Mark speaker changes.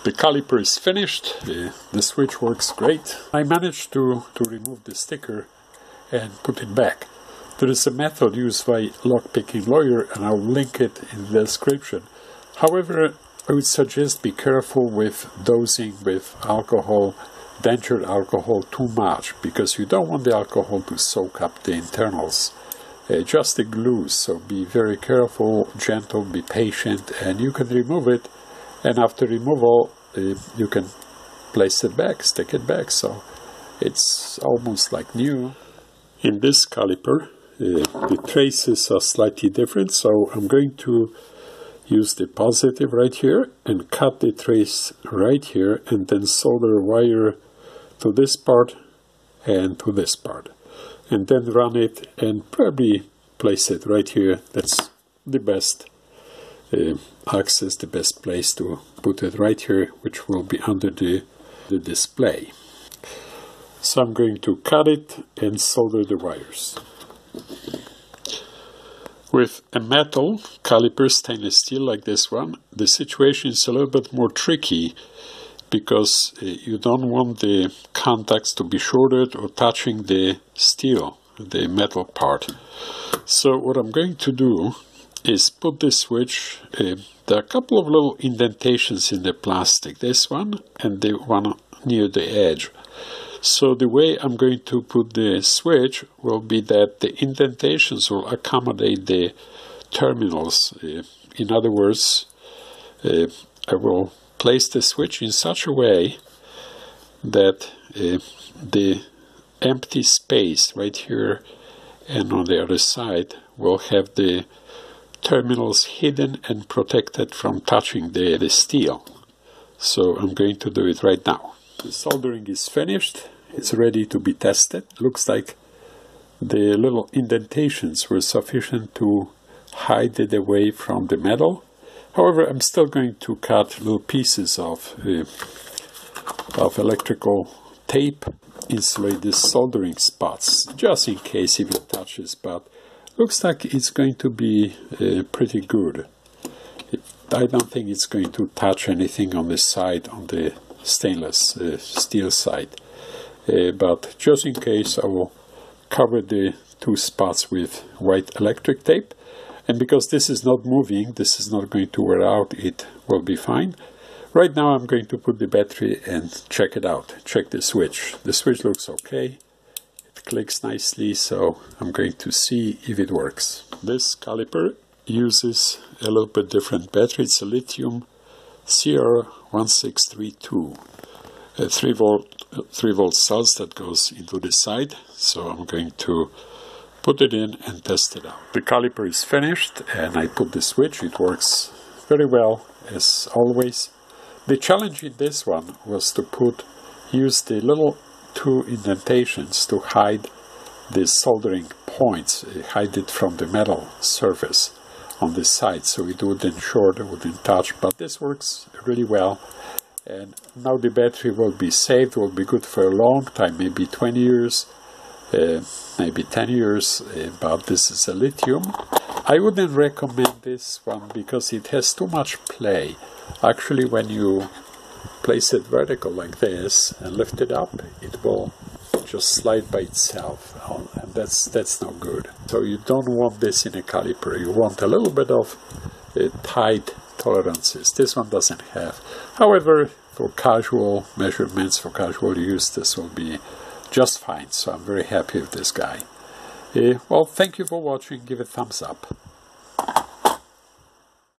Speaker 1: The caliper is finished, the switch works great. I managed to remove the sticker and put it back. There is a method used by lockpicking lawyer, and I'll link it in the description. However, I would suggest be careful with dosing with alcohol, dentured alcohol too much, because you don't want the alcohol to soak up the internals. Just the glue, so be very careful, gentle, be patient, and you can remove it. And after removal, you can place it back, stick it back, so it's almost like new. In this caliper, the traces are slightly different, so I'm going to use the positive right here and cut the trace right here, and then solder a wire to this part and to this part, and then run it and probably place it right here. That's the best access, the best place to put it right here, which will be under the display. So I'm going to cut it and solder the wires. With a metal caliper, stainless steel like this one, the situation is a little bit more tricky, because you don't want the contacts to be shorted or touching the steel, the metal part. So what I'm going to do is put this switch, there are a couple of little indentations in the plastic, this one and the one near the edge. So the way I'm going to put the switch will be that the indentations will accommodate the terminals. In other words, I will place the switch in such a way that the empty space right here and on the other side will have the terminals hidden and protected from touching the steel. So I'm going to do it right now. The soldering is finished. It's ready to be tested. Looks like the little indentations were sufficient to hide it away from the metal. However, I'm still going to cut little pieces of electrical tape, insulate the soldering spots, just in case if it touches, but looks like it's going to be pretty good. I don't think it's going to touch anything on the side, on the stainless steel side. But just in case, I will cover the two spots with white electric tape. And because this is not moving, this is not going to wear out, it will be fine. Right now I'm going to put the battery and check it out. Check the switch. The switch looks okay. It clicks nicely, so I'm going to see if it works. This caliper uses a little bit different battery. It's a lithium CR1632. A 3 volt cells that goes into the side. So I'm going to put it in and test it out. The caliper is finished and I put the switch. It works very well as always. The challenge in this one was to use the little two indentations to hide the soldering points, hide it from the metal surface on the side, so it wouldn't short, it wouldn't touch, but this works really well. And now the battery will be saved, will be good for a long time, maybe 20 years, maybe 10 years, but this is a lithium. I wouldn't recommend this one because it has too much play. Actually, when you place it vertical like this and lift it up, it will just slide by itself, and that's no good. So you don't want this in a caliper. You want a little bit of tight tolerances. This one doesn't have. However, for casual measurements, for casual use, this will be just fine. So I'm very happy with this guy. Well, thank you for watching. Give it a thumbs up.